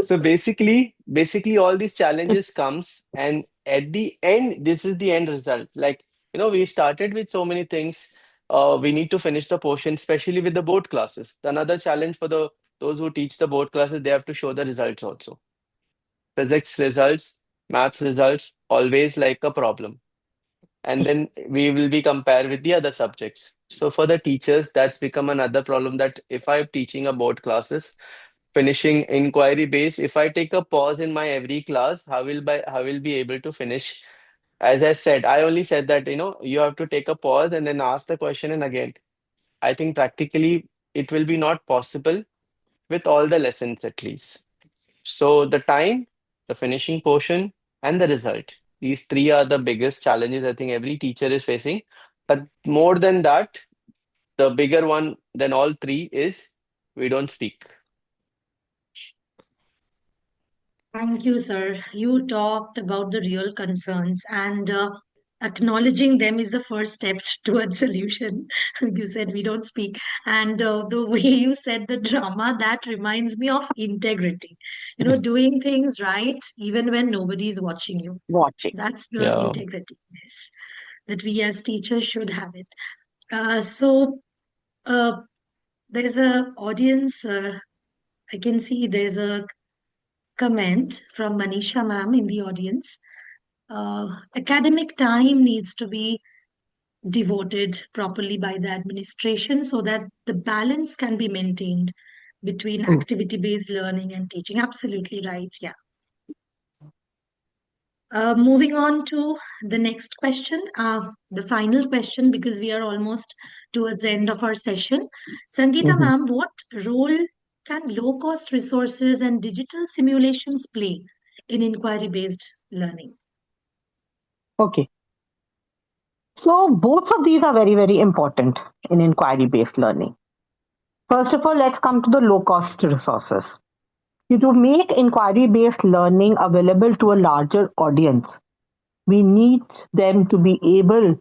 so basically all these challenges comes, and at the end, this is the end result. Like, we started with so many things. We need to finish the portion, especially with the board classes. Another challenge for the those who teach the board classes, they have to show the results also. Physics results, maths results, always like a problem. And then we will be compared with the other subjects. So for the teachers, that's become another problem, that if I'm teaching a board classes, finishing inquiry base, if I take a pause in my every class, how will be able to finish? As I said, I only said that you have to take a pause and then ask the question, and again, I think practically it will be not possible with all the lessons at least. So the time, the finishing portion, and the result. These three are the biggest challenges I think every teacher is facing. But more than that, the bigger one than all three is we don't speak. Thank you, sir. You talked about the real concerns, and acknowledging them is the first step towards solution. You said we don't speak, and the way you said the drama, that reminds me of integrity. Doing things right even when nobody is watching you. Watching. That's the Yeah. integrity, yes, that we as teachers should have it. So uh, there's a audience. I can see there's a comment from Manisha ma'am in the audience. Academic time needs to be devoted properly by the administration so that the balance can be maintained between True. activity-based learning and teaching. Absolutely right. Yeah. Moving on to the next question, the final question, because we are almost towards the end of our session. Sangeeta Mhm. ma'am, what role can low-cost resources and digital simulations play in inquiry-based learning? Okay. So both of these are very, very important in inquiry-based learning. First of all, let's come to the low-cost resources. To make inquiry-based learning available to a larger audience, we need them to be able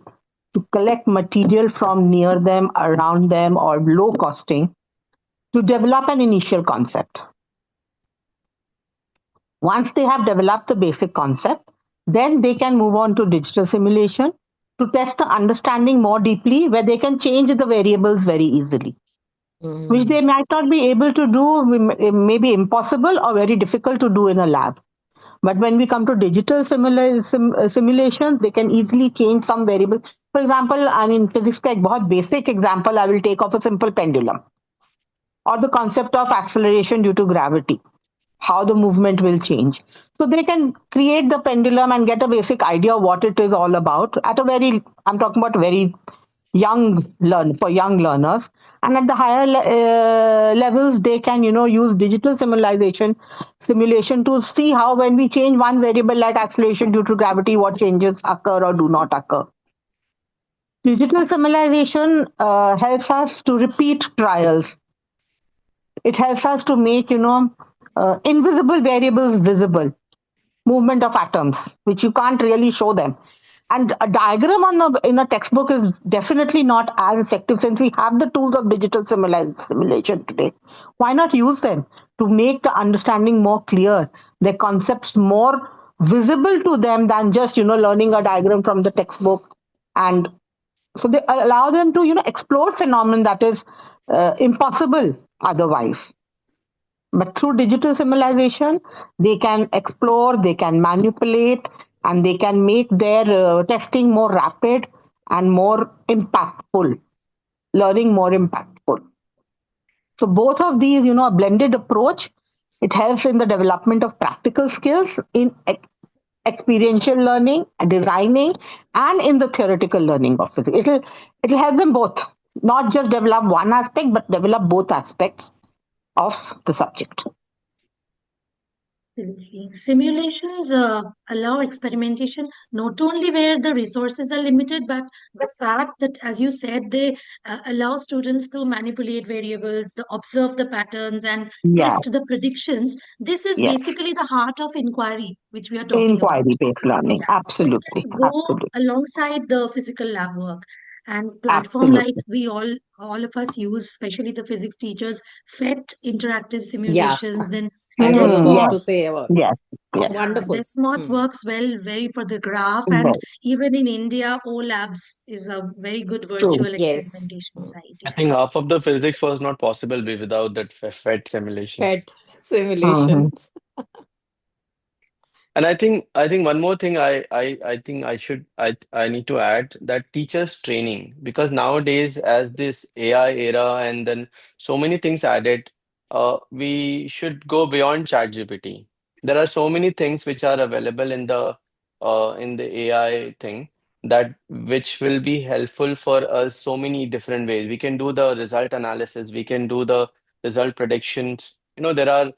to collect material from near them, around them, or low costing to develop an initial concept. Once they have developed the basic concept, then they can move on to digital simulation to test the understanding more deeply, where they can change the variables very easily, which Mm. they might not be able to do, it may be impossible or very difficult to do in a lab. But when we come to digital simulations, they can easily change some variables. For example, I mean, physics का एक बहुत basic example I will take of a simple pendulum or the concept of acceleration due to gravity, how the movement will change. So they can create the pendulum and get a basic idea of what it is all about at a very, I'm talking about very for young learners. And at the higher levels, they can, use digital simulation to see how when we change one variable like acceleration due to gravity, what changes occur or do not occur. Digital simulation helps us to repeat trials. It helps us to make, invisible variables visible, movement of atoms, which you can't really show them. And a diagram in a textbook is definitely not as effective since we have the tools of digital simulation today. Why not use them to make the understanding more clear, the concepts more visible to them than just, learning a diagram from the textbook. And so they allow them to, explore phenomenon that is impossible otherwise. But through digital simulation, they can explore, they can manipulate, and they can make their testing more rapid and more impactful, learning more impactful. So both of these, a blended approach, it helps in the development of practical skills in experiential learning, designing, and in the theoretical learning of it. It'll help them both, not just develop one aspect, but develop both aspects of the subject. Absolutely. Simulations allow experimentation not only where the resources are limited, but the fact that, as you said, they allow students to manipulate variables, to observe the patterns, and Yeah, test the predictions. This is yes. basically the heart of inquiry, which we are talking about. Inquiry-based learning. Yeah, it Absolutely. can go Absolutely. alongside the physical lab work. And platform like Absolutely. we all of us use, especially the physics teachers, FET interactive Yeah, simulations, then I was going Yes. to Desmos. say about Yes. Yes. Yeah, wonderful. Desmos Hmm. works well very for the graph, and Well, even in India, O Labs is a very good true. virtual Yes. experimentation Hmm. site. I think Yes. half of the physics was not possible without that FET simulation. Pet Mhm. simulations. And I think one more thing I think I need to add that teachers training, because nowadays as this AI era and then so many things added, we should go beyond ChatGPT. There are so many things which are available in the AI thing, that which will be helpful for us so many different ways. We can do the result analysis, we can do the result predictions. There are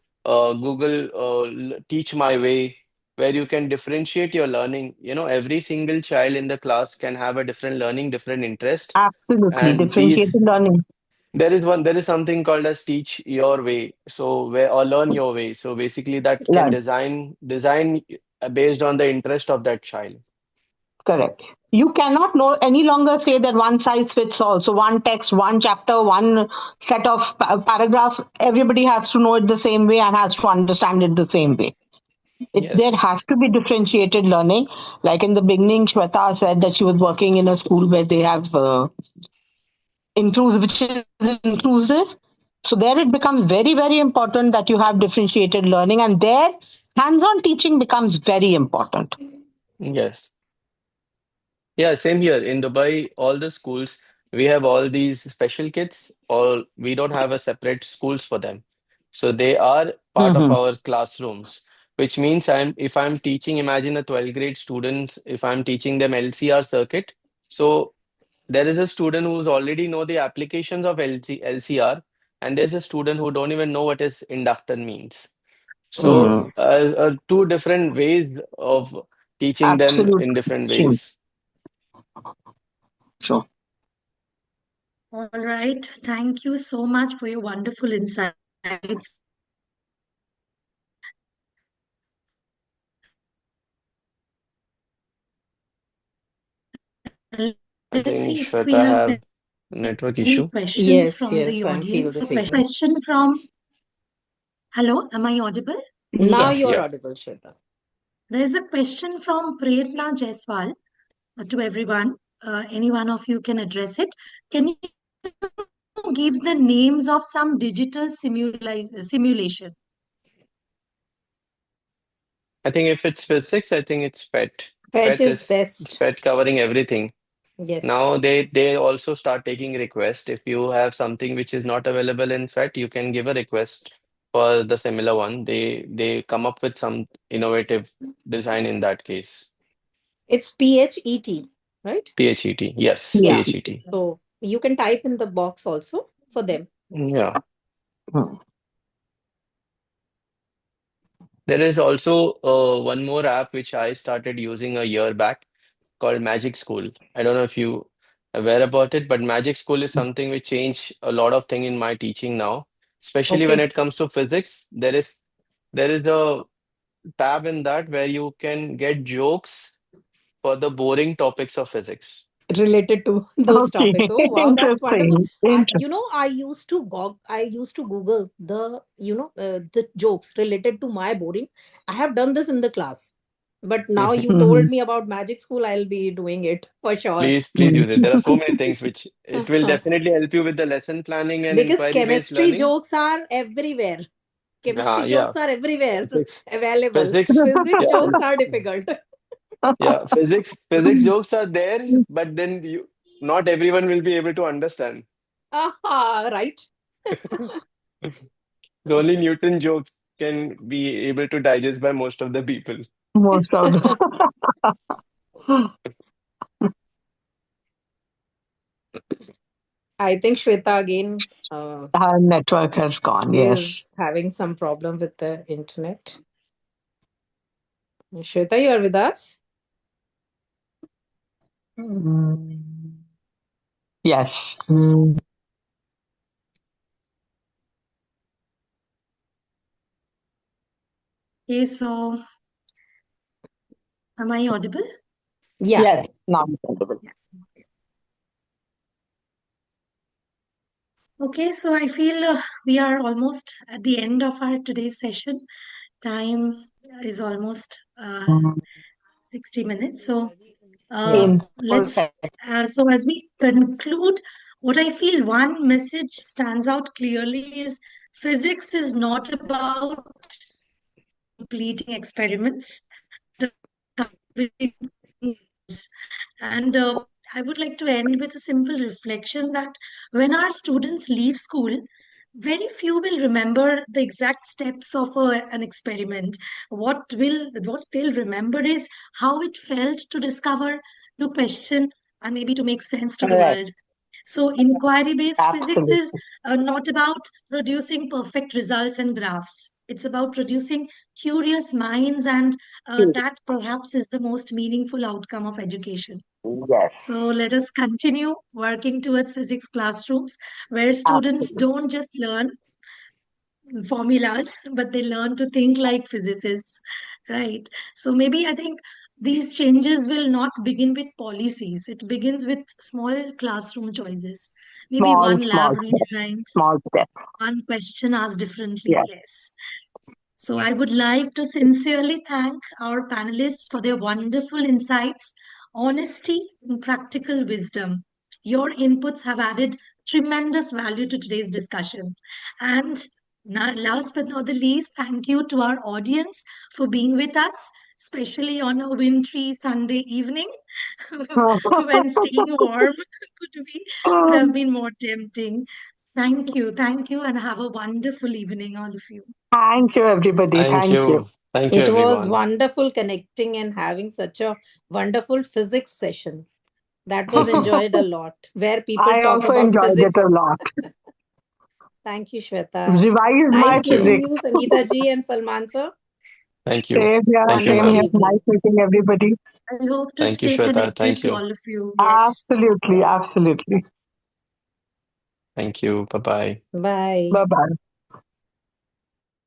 Google Teach My Way, where you can differentiate your learning. Every single child in the class can have a different learning, different interest. Absolutely. And Differentiated learning. there is something called as teach your way. So where or learn your way. So basically that can Learn. design based on the interest of that child. Correct. You cannot no any longer say that one size fits all. So one text, one chapter, one set of paragraph, everybody has to know it the same way and has to understand it the same way. There Yes. has to be differentiated learning. Like in the beginning, Shweta said that she was working in a school where they have inclusive, which is inclusive. So there it becomes very, very important that you have differentiated learning, and there hands-on teaching becomes very important. Yes. Yeah, same here. In Dubai, all the schools, we have all these special kids, or we don't have a separate schools for them. So they are part of Hmm. our classrooms, which means if I'm teaching, imagine a 12th grade students, if I'm teaching them LCR circuit, so there is a student who's already know the applications of LCR, and there's a student who don't even know what is inductor means. So Mm. Yes. two different ways of teaching them in Absolutely. different True. ways. True. All right. Thank you so much for your wonderful insights. I Let's think see if we Shweta have have network any issue. questions Yes, from the yes, I feel the audience. same way. Question from, hello, am I audible? Now Yes. you're Yeah. audible, Shweta. There is a question from Prerna Jaiswal to everyone. Any one of you can address it. Can you give the names of some digital simulation? I think if it's physics, I think it's PET. Pet PET is is best. PET covering everything. Yes. Now they also start taking request. If you have something which is not available in PET, you can give a request for the similar one. They come up with some innovative design in that case. It's PHET, right? PHET. Yes, Yeah. Yes. PHET. So you can type in the box also for them. Yeah. Mm. There is also one more app which I started using a year back, called Magic School. I don't know if you aware about it, but Magic School is something which changed a lot of thing in my teaching now, especially when Okay. it comes to physics. There is a tab in that where you can get jokes for the boring topics of physics. Related to those Okay. topics. Oh wow, that's wonderful. Interesting. Interesting. I used to Google the jokes related to my boarding. I have done this in the class, but now you told Hmm. me about Magic School. I'll be doing it for sure. Please use it. There are so many things which it will Uh-huh. definitely help you with the lesson planning and Because inquiry-based chemistry learning. jokes are everywhere. Chemistry Yeah, jokes are everywhere physics, available. physics, Physics yeah, jokes are difficult. yeah, physics jokes are there, but then not everyone will be able to understand. Aha, right. The only Newton jokes can be able to digest by most of the people. Most of the I think Shweta again our network has gone. Yes. is having some problem with the internet. Shweta, you are with us? Mm, Yes. Okay, so am I audible? Yeah. Yes. Now it's audible. Yeah. Okay, so I feel we are almost at the end of our today's session. Time is almost Mm, 60 minutes. So Yeah. let's, Perfect. so as we conclude, what I feel one message stands out clearly is physics is not about completing experiments, and I would like to end with a simple reflection that when our students leave school, very few will remember the exact steps of an experiment. What they'll remember is how it felt to discover, to question, and maybe to make sense to the Correct. world. So inquiry-based physics is Absolutely. not about producing perfect results and graphs. It's about producing curious minds, and that perhaps is the most meaningful outcome of education. Yes. So let us continue working towards physics classrooms where students Absolutely. don't just learn formulas, but they learn to think like physicists, right? So maybe I think these changes will not begin with policies. It begins with small classroom choices. Maybe Small, one lab small steps. redesigned, Small steps. one question asked differently. Yes. Yes. So I would like to sincerely thank our panelists for their wonderful insights, honesty, and practical wisdom. Your inputs have added tremendous value to today's discussion. And last but not the least, thank you to our audience for being with us, especially on a wintry Sunday evening when staying warm could have been more tempting. Thank you, and have a wonderful evening, all of you. Thank you, everybody. Thank Thank you. you. Thank you, It was everyone. wonderful connecting and having such a wonderful physics session. That was enjoyed a lot, where people I talk also about enjoyed it a physics. lot. Thank you, Shweta. Revised my Nice Thank you. meeting physics. you, Sangeeta ji and Salman sir. Thank you. Same here, Thank you, same Wonderful here. ma'am. Nice evening. meeting everybody. I hope to Thank you, stay Shweta. connected Thank to you. all of you. Yes. Absolutely, absolutely. Thank you. Bye bye. Bye. Bye bye.